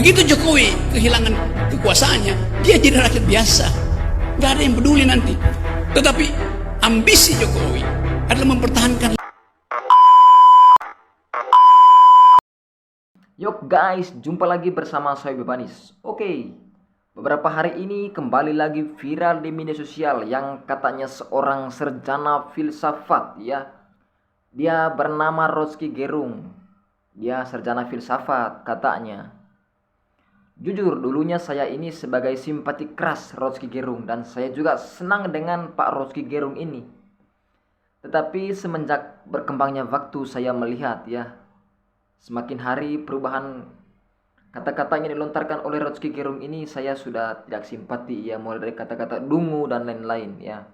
Begitu Jokowi kehilangan kekuasaannya, dia jadi rakyat biasa. Gak ada yang peduli nanti. Tetapi ambisi Jokowi adalah mempertahankan. Yuk guys, jumpa lagi bersama saya Bebanis. Oke, beberapa hari ini kembali lagi viral di media sosial yang katanya seorang sarjana filsafat ya. Dia bernama Rocky Gerung. Dia sarjana filsafat katanya. Jujur dulunya saya ini sebagai simpati keras Rocky Gerung dan saya juga senang dengan Pak Rocky Gerung ini. Tetapi semenjak berkembangnya waktu saya melihat ya, semakin hari perubahan kata-kata yang dilontarkan oleh Rocky Gerung ini saya sudah tidak simpati ya, mulai dari kata-kata dungu dan lain-lain ya.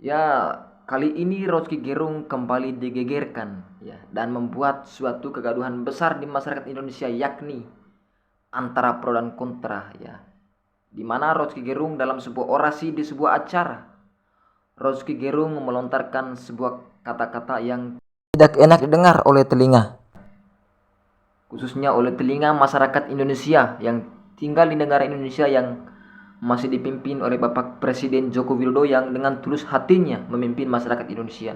Ya, kali ini Rocky Gerung kembali digegerkan ya dan membuat suatu kegaduhan besar di masyarakat Indonesia, yakni antara pro dan kontra ya. Di mana Rocky Gerung dalam sebuah orasi di sebuah acara, Rocky Gerung melontarkan sebuah kata-kata yang tidak enak didengar oleh telinga, khususnya oleh telinga masyarakat Indonesia yang tinggal di negara Indonesia yang masih dipimpin oleh Bapak Presiden Joko Widodo yang dengan tulus hatinya memimpin masyarakat Indonesia.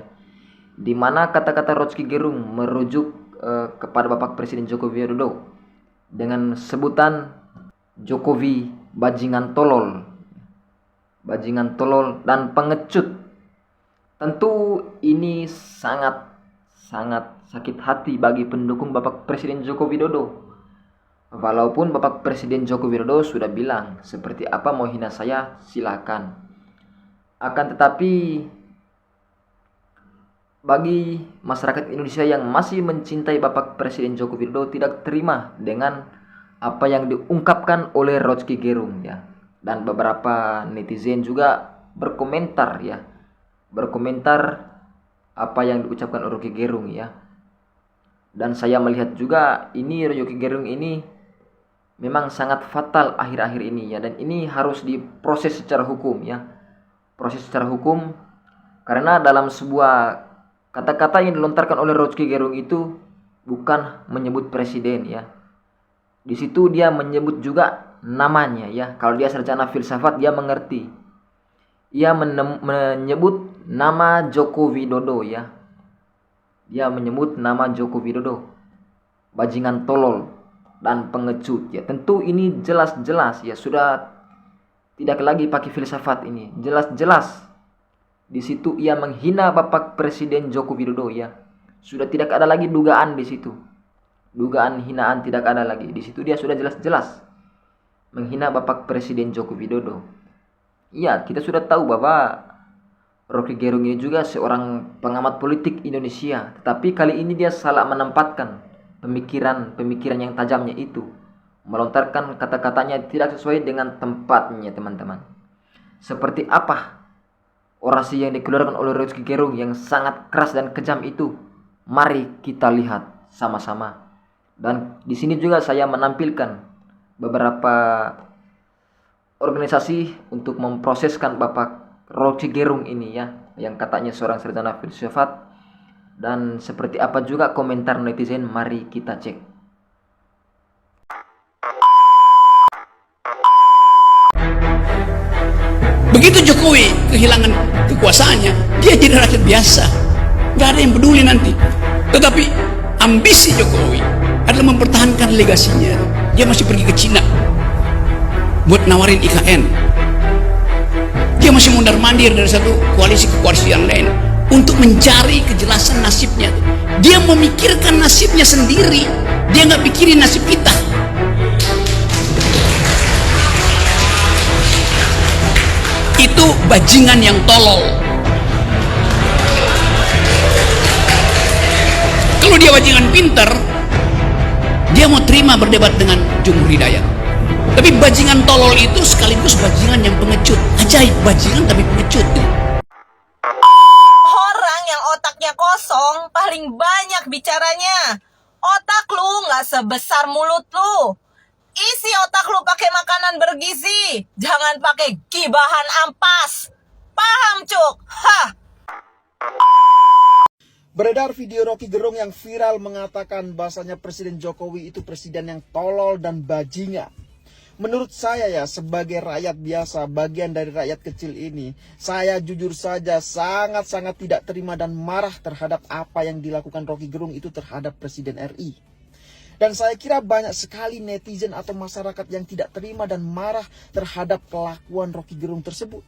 Di mana kata-kata Rocky Gerung merujuk kepada Bapak Presiden Joko Widodo dengan sebutan Jokowi bajingan tolol dan pengecut. Tentu ini sangat sakit hati bagi pendukung Bapak Presiden Joko Widodo. Walaupun Bapak Presiden Joko Widodo sudah bilang, seperti apa mau hina saya silakan. Akan tetapi bagi masyarakat Indonesia yang masih mencintai Bapak Presiden Joko Widodo tidak terima dengan apa yang diungkapkan oleh Rocky Gerung ya. Dan beberapa netizen juga berkomentar apa yang diucapkan oleh Rocky Gerung ya. Dan saya melihat juga ini Rocky Gerung ini memang sangat fatal akhir-akhir ini ya, dan ini harus diproses secara hukum ya. Proses secara hukum karena dalam sebuah kata-kata yang dilontarkan oleh Rocky Gerung itu bukan menyebut presiden ya. Di situ dia menyebut juga namanya ya. Kalau dia sarjana filsafat dia mengerti. Ia menyebut nama Joko Widodo ya. Dia menyebut nama Joko Widodo bajingan tolol dan pengecut ya. Tentu ini jelas-jelas ya, sudah tidak lagi pakai filsafat ini. Jelas-jelas di situ ia menghina Bapak Presiden Joko Widodo ya. Sudah tidak ada lagi dugaan di situ. Dugaan hinaan tidak ada lagi. Di situ dia sudah jelas-jelas menghina Bapak Presiden Joko Widodo. Iya, kita sudah tahu bahwa Rocky Gerung ini juga seorang pengamat politik Indonesia, tetapi kali ini dia salah menempatkan pemikiran yang tajamnya itu. Melontarkan kata-katanya tidak sesuai dengan tempatnya, teman-teman. Seperti apa orasi yang dikeluarkan oleh Rocky Gerung yang sangat keras dan kejam itu? Mari kita lihat sama-sama. Dan di sini juga saya menampilkan beberapa organisasi untuk memproseskan Bapak Rocky Gerung ini ya, yang katanya seorang sarjana filsafat. Dan seperti apa juga komentar netizen, mari kita cek. Begitu Jokowi kehilangan kekuasaannya, dia jadi rakyat biasa. Gak ada yang peduli nanti. Tetapi ambisi Jokowi adalah mempertahankan legasinya. Dia masih pergi ke Cina buat nawarin IKN. Dia masih mondar-mandir dari satu koalisi ke koalisi yang lain untuk mencari kejelasan nasibnya. Dia memikirkan nasibnya sendiri. Dia nggak pikirin nasib kita. Itu bajingan yang tolol. Kalau dia bajingan pinter, dia mau terima berdebat dengan Jumhur Hidayat. Tapi bajingan tolol itu sekaligus bajingan yang pengecut. Ajaib, bajingan tapi pengecut. Orang yang otaknya kosong paling banyak bicaranya. Otak lu nggak sebesar mulut lu. Isi otak lu pakai makanan bergizi. Jangan pakai gibahan ampas. Paham, Cuk? Hah. Beredar video Rocky Gerung yang viral mengatakan bahasanya Presiden Jokowi itu presiden yang tolol dan bajingan. Menurut saya ya, sebagai rakyat biasa, bagian dari rakyat kecil ini, saya jujur saja sangat-sangat tidak terima dan marah terhadap apa yang dilakukan Rocky Gerung itu terhadap Presiden RI. Dan saya kira banyak sekali netizen atau masyarakat yang tidak terima dan marah terhadap kelakuan Rocky Gerung tersebut.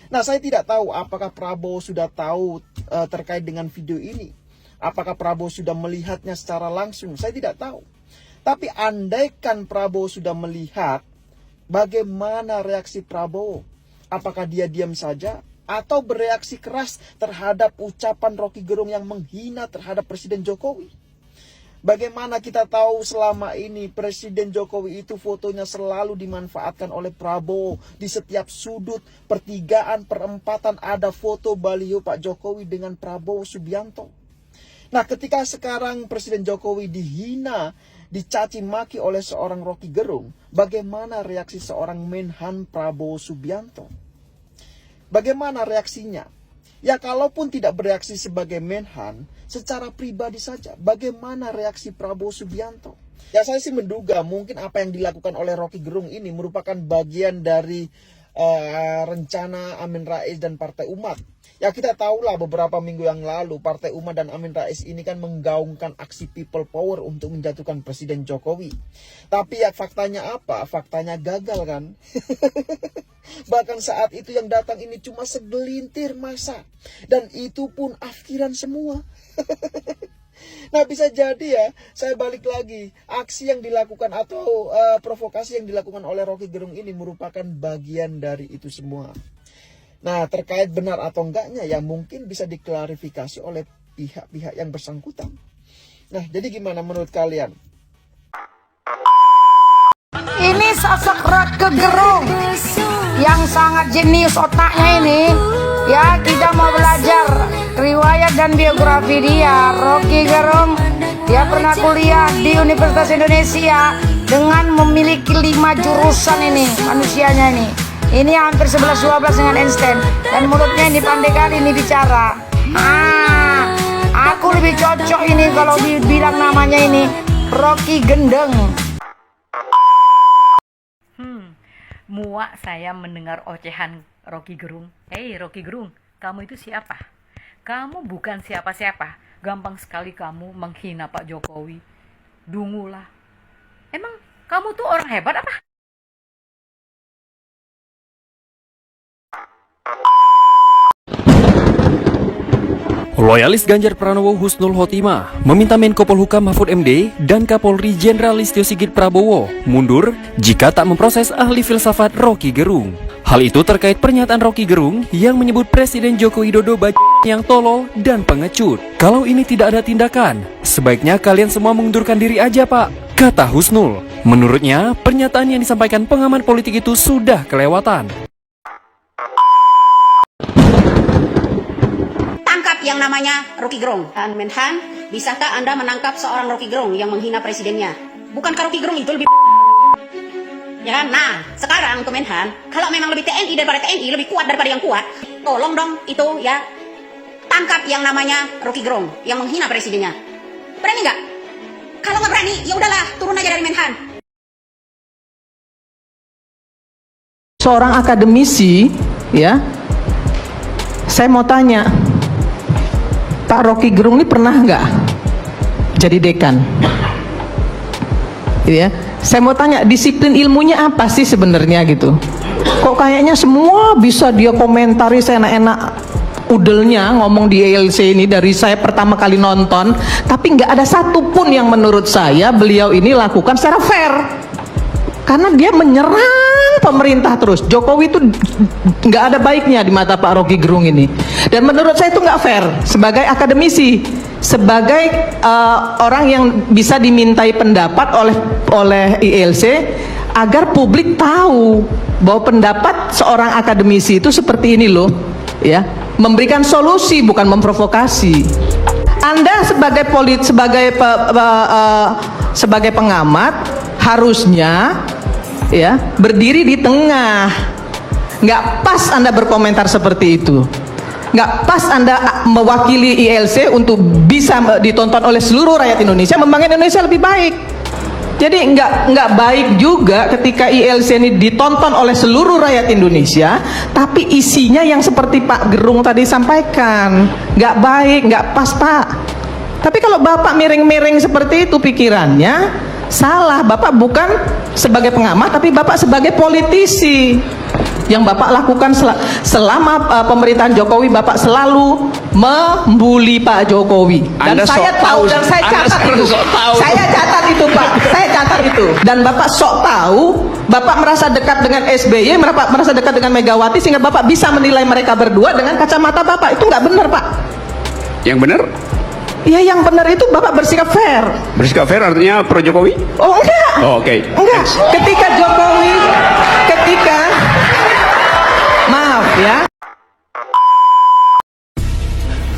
Nah, saya tidak tahu apakah Prabowo sudah tahu terkait dengan video ini. Apakah Prabowo sudah melihatnya secara langsung? Saya tidak tahu. Tapi andaikan Prabowo sudah melihat, bagaimana reaksi Prabowo? Apakah dia diam saja atau bereaksi keras terhadap ucapan Rocky Gerung yang menghina terhadap Presiden Jokowi? Bagaimana kita tahu selama ini Presiden Jokowi itu fotonya selalu dimanfaatkan oleh Prabowo. Di setiap sudut, pertigaan, perempatan ada foto baliho Pak Jokowi dengan Prabowo Subianto. Nah, ketika sekarang Presiden Jokowi dihina, dicaci maki oleh seorang Rocky Gerung, bagaimana reaksi seorang Menhan Prabowo Subianto? Bagaimana reaksinya? Ya, kalaupun tidak bereaksi sebagai Menhan, secara pribadi saja, bagaimana reaksi Prabowo Subianto? Ya, saya sih menduga mungkin apa yang dilakukan oleh Rocky Gerung ini merupakan bagian dari rencana Amin Rais dan Partai Umat. Ya, kita tahulah beberapa minggu yang lalu Partai Umat dan Amin Rais ini kan menggaungkan aksi people power untuk menjatuhkan Presiden Jokowi. Tapi ya faktanya apa? Faktanya gagal kan? Bahkan saat itu yang datang ini cuma segelintir massa. Dan itu pun afkiran semua. Nah, bisa jadi ya, saya balik lagi, aksi yang dilakukan atau provokasi yang dilakukan oleh Rocky Gerung ini merupakan bagian dari itu semua. Nah, terkait benar atau enggaknya ya mungkin bisa diklarifikasi oleh pihak-pihak yang bersangkutan. Nah, jadi gimana menurut kalian? Ini sosok Rocky Gerung yang sangat jenius otaknya ini. Ya, kita mau belajar riwayat dan biografi dia. Rocky Gerung, dia pernah kuliah di Universitas Indonesia dengan memiliki 5 jurusan ini manusianya ini. Ini hampir 11-12 dengan Einstein. Dan mulutnya ini pandai kali ini bicara. Aku lebih cocok ini kalau dibilang namanya ini Rocky Gendeng. Muak saya mendengar ocehan Rocky Gerung. Hei Rocky Gerung, kamu itu siapa? Kamu bukan siapa-siapa. Gampang sekali kamu menghina Pak Jokowi. Dungulah. Emang kamu tuh orang hebat apa? Loyalis Ganjar Pranowo Husnul Khotimah meminta Menko Polhukam Mahfud MD dan Kapolri Jenderal Listio Sigit Prabowo mundur jika tak memproses ahli filsafat Rocky Gerung. Hal itu terkait pernyataan Rocky Gerung yang menyebut Presiden Joko Widodo yang tolol dan pengecut. Kalau ini tidak ada tindakan, sebaiknya kalian semua mengundurkan diri aja, Pak, kata Husnul. Menurutnya, pernyataan yang disampaikan pengamat politik itu sudah kelewatan. Yang namanya Rocky Gerung. Dan Menhan, bisakah Anda menangkap seorang Rocky Gerung yang menghina presidennya? Bukankah Rocky Gerung itu lebih ya kan? Nah, sekarang Kemenhan, kalau memang lebih TNI daripada TNI, lebih kuat daripada yang kuat, tolong dong itu ya, tangkap yang namanya Rocky Gerung yang menghina presidennya. Berani nggak? Kalau nggak berani, ya udahlah, turun aja dari Menhan. Seorang akademisi, ya, saya mau tanya, Pak Rocky Gerung ini pernah nggak jadi dekan? Ya, saya mau tanya, disiplin ilmunya apa sih sebenarnya gitu? Kok kayaknya semua bisa dia komentari seenak-enak udelnya ngomong di ALC ini dari saya pertama kali nonton, tapi nggak ada satupun yang menurut saya beliau ini lakukan secara fair. Karena dia menyerang pemerintah terus. Jokowi itu nggak ada baiknya di mata Pak Rocky Gerung ini. Dan menurut saya itu nggak fair sebagai akademisi, sebagai orang yang bisa dimintai pendapat oleh ILC agar publik tahu bahwa pendapat seorang akademisi itu seperti ini loh, ya, memberikan solusi bukan memprovokasi. Anda sebagai pengamat harusnya ya berdiri di tengah. Nggak pas Anda berkomentar seperti itu. nggak pas Anda mewakili ILC untuk bisa ditonton oleh seluruh rakyat Indonesia, membangun Indonesia lebih baik. Jadi nggak baik juga ketika ILC ini ditonton oleh seluruh rakyat Indonesia, tapi isinya yang seperti Pak Gerung tadi sampaikan, nggak baik, nggak pas Pak. Tapi kalau Bapak miring-miring seperti itu pikirannya, salah. Bapak bukan sebagai pengamat, tapi Bapak sebagai politisi. Yang Bapak lakukan selama pemerintahan Jokowi, Bapak selalu membuli Pak Jokowi. Dan saya tahu, dan saya catat itu. Saya catat itu Pak, saya catat itu. Dan Bapak sok tahu, Bapak merasa dekat dengan SBY, Bapak merasa dekat dengan Megawati, sehingga Bapak bisa menilai mereka berdua dengan kacamata Bapak. Itu nggak benar Pak. Yang benar? Ya yang benar itu Bapak bersikap fair. Bersikap fair artinya pro Jokowi? Oh enggak. Oh, oke. Enggak. Ketika Jokowi, maaf ya.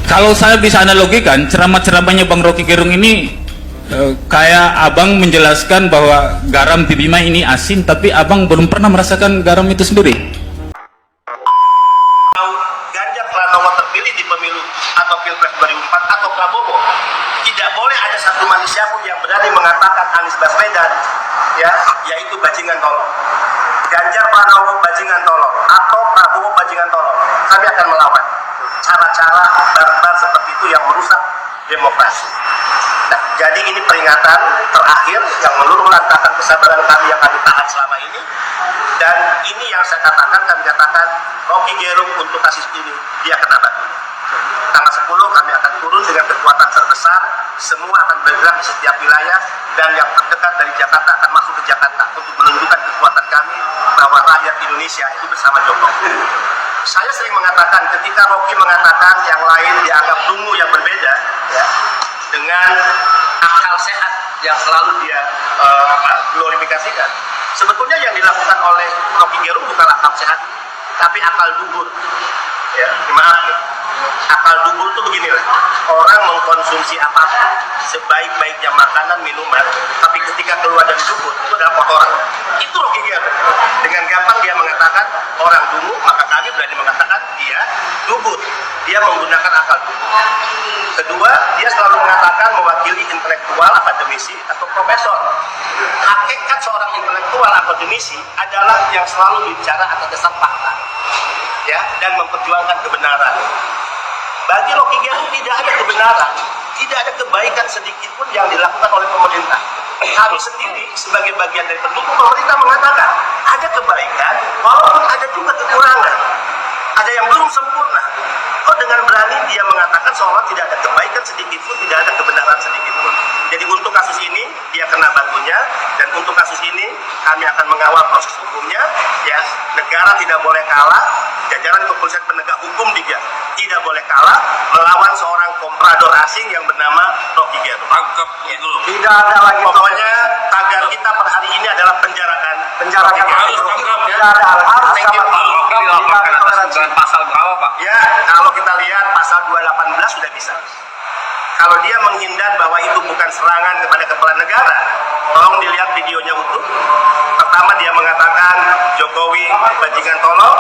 Kalau saya bisa analogikan, ceramah-ceramahnya Bang Rocky Gerung ini kayak abang menjelaskan bahwa garam di Bima ini asin, tapi abang belum pernah merasakan garam itu sendiri. Ganjar Pranowo terpilih di pemilu atau Pilpres 2004 atau Prabowo, tidak boleh ada satu manusia pun yang berani mengatakan Anies Baswedan yaitu bajingan tolong. Ganjar Pranowo bajingan tolong atau Prabowo bajingan tolong. Kami akan melawan cara-cara barbar seperti itu yang merusak demokrasi. Nah, jadi ini peringatan terakhir yang meluluh lantakan kesabaran kami yang kami tahan selama ini. Dan ini yang saya katakan, kami katakan Rocky Gerung untuk kasus ini dia kena batunya. Tanggal 10 kami akan turun dengan kekuatan terbesar, semua akan bergerak di setiap wilayah, dan yang terdekat dari Jakarta akan masuk ke Jakarta untuk menunjukkan kekuatan kami bahwa rakyat Indonesia itu bersama Jokowi. Saya sering mengatakan ketika Rocky mengatakan yang lain dianggap dungu yang berbeda dengan akal sehat yang selalu dia glorifikasikan. Sebetulnya yang dilakukan oleh Rocky Gerung bukan akal sehat, tapi akal dubur. Maaf, akal dubur itu beginilah. Orang mengkonsumsi apapun, sebaik-baiknya makanan, minuman, tapi ketika keluar dari dubur itu adalah kotoran. Itu Rocky Gerung. Dengan gampang dia mengatakan orang dungu, maka kami berani mengatakan dia dubur. Dia menggunakan akal dubur. Kedua, dia selalu mengatakan mewakili intelektual, akademisi, atau profesor. Hakikat seorang intelektual akademisi adalah yang selalu bicara atas dasar fakta, dan memperjuangkan kebenaran. Bagi Rocky Gerung tidak ada kebenaran, tidak ada kebaikan sedikit pun yang dilakukan oleh pemerintah. Kami sendiri sebagai bagian dari pendukung pemerintah mengatakan ada kebaikan, walaupun ada juga kekurangan, ada yang belum sempurna. Dengan berani dia mengatakan seolah tidak ada kebaikan sedikit pun, tidak ada kebenaran sedikit pun. Jadi untuk kasus ini dia kena batunya, dan untuk kasus ini kami akan mengawal proses hukumnya. Negara tidak boleh kalah, jajaran kepolisian penegak hukum juga tidak boleh kalah melawan seorang komprador asing yang bernama Rocky Gerung. Tidak ada lagi. Pokoknya tagar kita per hari ini adalah penjarakan. Harus tangkap. Tidak ada harus dilaporkan atas pasal berapa Pak? Kalau kita lihat pasal 218 sudah bisa. Kalau dia menghindar bahwa itu bukan serangan kepada kepala negara, tolong dilihat videonya utuh. Pertama dia mengatakan Jokowi bajingan tolong,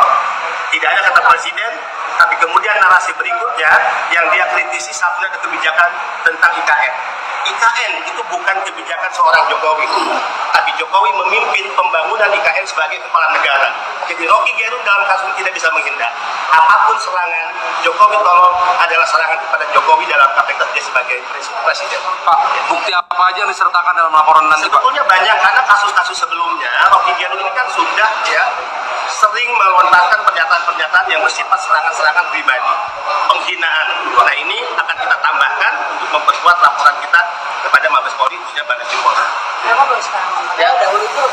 tidak ada kata presiden, tapi kemudian narasi berikutnya yang dia kritisi satunya ada kebijakan tentang IKN. IKN itu bukan kebijakan seorang Jokowi, tapi Jokowi memimpin pembangunan IKN sebagai kepala negara. Jadi Rocky Gerung dalam kasus ini tidak bisa menghindar. Apapun serangan, Jokowi tolong adalah serangan kepada Jokowi dalam kapasitas dia sebagai presiden. Pak, bukti apa aja yang disertakan dalam laporan nanti Pak? Sebetulnya banyak, karena kasus-kasus sebelumnya Rocky Gerung ini kan sudah sering melontarkan pernyataan-pernyataan yang bersifat serangan-serangan pribadi, penghinaan. Nah ini akan kita tambahkan untuk memperkuat laporan kita kepada Mabes Polri, khususnya Baris Krim Polri.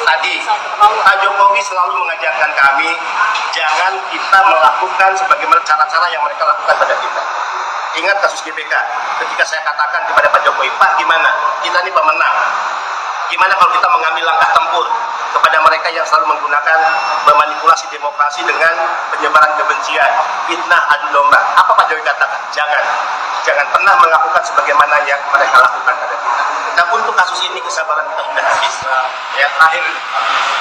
Tadi Pak Jokowi selalu mengajarkan kami jangan kita melakukan sebagaimana cara-cara yang mereka lakukan pada kita. Ingat kasus GBK, ketika saya katakan kepada Pak Jokowi, Pak gimana? Kita ini pemenang. Gimana kalau kita mengambil langkah tempur kepada mereka yang selalu menggunakan memanipulasi demokrasi dengan penyebaran kebencian, fitnah, adu domba? Apa Pak Jokowi katakan? Jangan pernah melakukan sebagaimana yang mereka lakukan pada kita. Nah untuk kasus ini kesabaran kita sudah habis. Terakhir.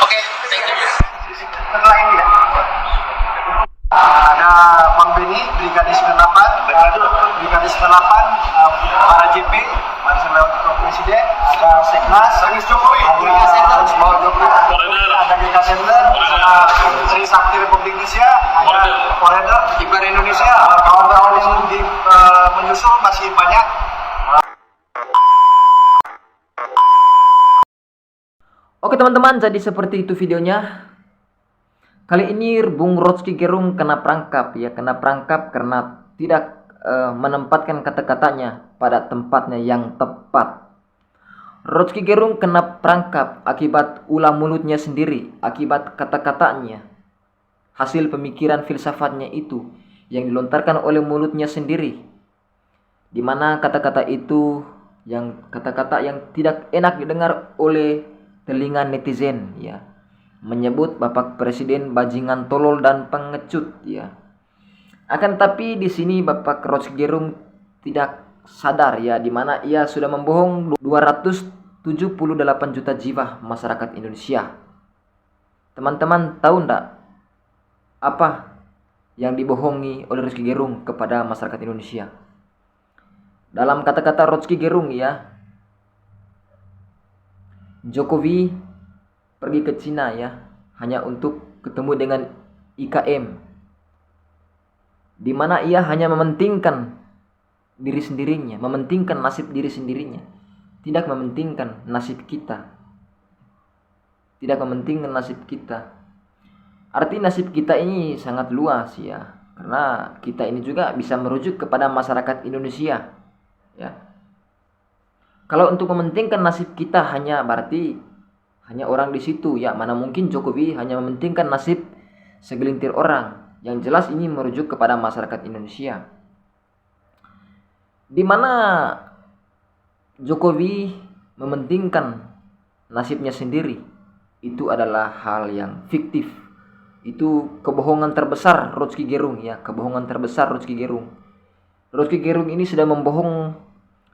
Oke, thank you. Setelah ini ada Bang Beni, Brigadir BJP, Barisan Relawan Ketua Presiden, ada Seknas, Sangis Jokowi, ada Center, ada GK Center, ada Tri Sakti Republik Indonesia, ada Koridor, Kibar Indonesia, kawan-kawan yang menyusul masih banyak. Oke teman-teman, jadi seperti itu videonya. Kali ini Bung Rocky Gerung kena perangkap ya, kena perangkap karena tidak menempatkan kata-katanya pada tempatnya yang tepat. Rocky Gerung kena perangkap akibat ulah mulutnya sendiri, akibat kata-katanya, hasil pemikiran filsafatnya itu yang dilontarkan oleh mulutnya sendiri, di mana kata-kata itu kata-kata yang tidak enak didengar oleh telinga netizen ya, menyebut Bapak Presiden bajingan tolol dan pengecut ya. Akan tapi di sini Bapak Rocky Gerung tidak sadar ya, di mana ia sudah membohong 278 juta jiwa masyarakat Indonesia. Teman-teman tahu enggak apa yang dibohongi oleh Rocky Gerung kepada masyarakat Indonesia? Dalam kata-kata Rocky Gerung ya, Jokowi pergi ke Cina ya, hanya untuk ketemu dengan IKM, di mana ia hanya mementingkan diri sendirinya, mementingkan nasib diri sendirinya, tidak mementingkan nasib kita, tidak mementingkan nasib kita. Arti nasib kita ini sangat luas ya, karena kita ini juga bisa merujuk kepada masyarakat Indonesia ya. Kalau untuk mementingkan nasib kita berarti hanya orang di situ ya, mana mungkin Jokowi hanya mementingkan nasib segelintir orang. Yang jelas ini merujuk kepada masyarakat Indonesia, di mana Jokowi mementingkan nasibnya sendiri. Itu adalah hal yang fiktif. Itu kebohongan terbesar Rocky Gerung ya, kebohongan terbesar Rocky Gerung. Rocky Gerung ini sudah membohong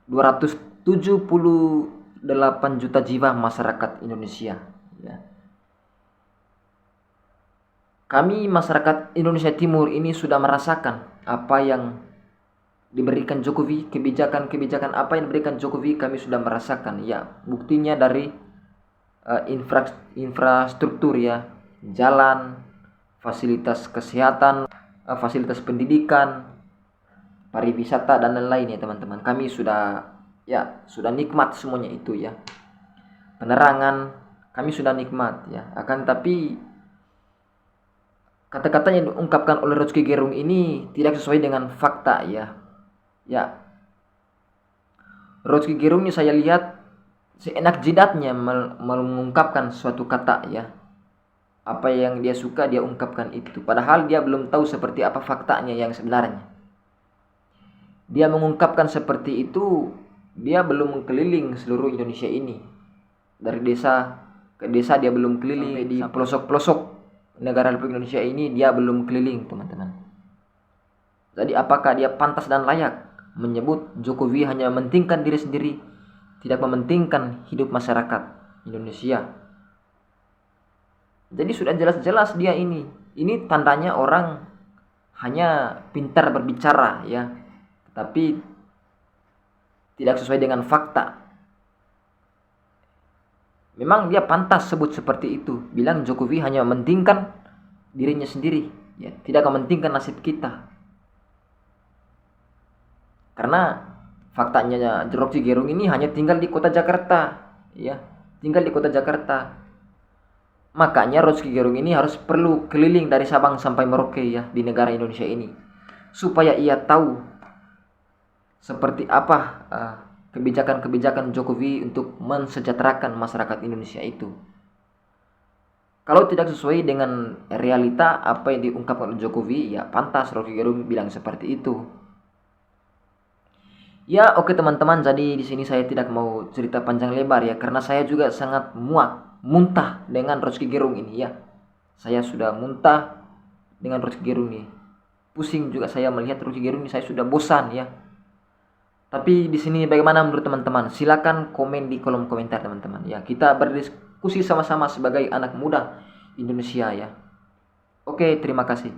278 juta jiwa masyarakat Indonesia ya. Kami masyarakat Indonesia Timur ini sudah merasakan apa yang diberikan Jokowi, kebijakan-kebijakan apa yang diberikan Jokowi kami sudah merasakan ya. Buktinya dari infrastruktur ya, jalan, fasilitas kesehatan, fasilitas pendidikan, pariwisata dan lain-lain ya teman-teman. Kami sudah nikmat semuanya itu ya. Penerangan kami sudah nikmat ya. Akan tapi kata-kata yang diungkapkan oleh Rocky Gerung ini tidak sesuai dengan fakta ya. Ya. Rocky Gerung ini saya lihat seenak jidatnya mengungkapkan suatu kata ya. Apa yang dia suka dia ungkapkan itu, padahal dia belum tahu seperti apa faktanya yang sebenarnya. Dia mengungkapkan seperti itu, dia belum mengkeliling seluruh Indonesia ini. Dari desa ke desa dia belum keliling, di pelosok-pelosok negara Republik Indonesia ini dia belum keliling, teman-teman. Jadi apakah dia pantas dan layak menyebut Jokowi hanya mementingkan diri sendiri, tidak mementingkan hidup masyarakat Indonesia? Jadi sudah jelas-jelas dia ini tandanya orang hanya pintar berbicara ya, tapi tidak sesuai dengan fakta. Memang dia pantas sebut seperti itu, bilang Jokowi hanya mementingkan dirinya sendiri ya, tidak mementingkan nasib kita. Karena faktanya Rocky Gerung ini hanya tinggal di kota Jakarta ya, tinggal di kota Jakarta. Makanya Rocky Gerung ini harus perlu keliling dari Sabang sampai Merauke ya, di negara Indonesia ini, supaya ia tahu seperti apa kebijakan-kebijakan Jokowi untuk mensejahterakan masyarakat Indonesia itu. Kalau tidak sesuai dengan realita apa yang diungkapkan oleh Jokowi, ya pantas Rocky Gerung bilang seperti itu. Ya oke teman-teman, jadi di sini saya tidak mau cerita panjang lebar ya, karena saya juga sangat muntah dengan Rocky Gerung ini ya. Saya sudah muntah dengan Rocky Gerung ini. Pusing juga saya melihat Rocky Gerung ini, saya sudah bosan ya. Tapi di sini bagaimana menurut teman-teman? Silakan komen di kolom komentar teman-teman ya. Kita berdiskusi sama-sama sebagai anak muda Indonesia ya. Oke, terima kasih.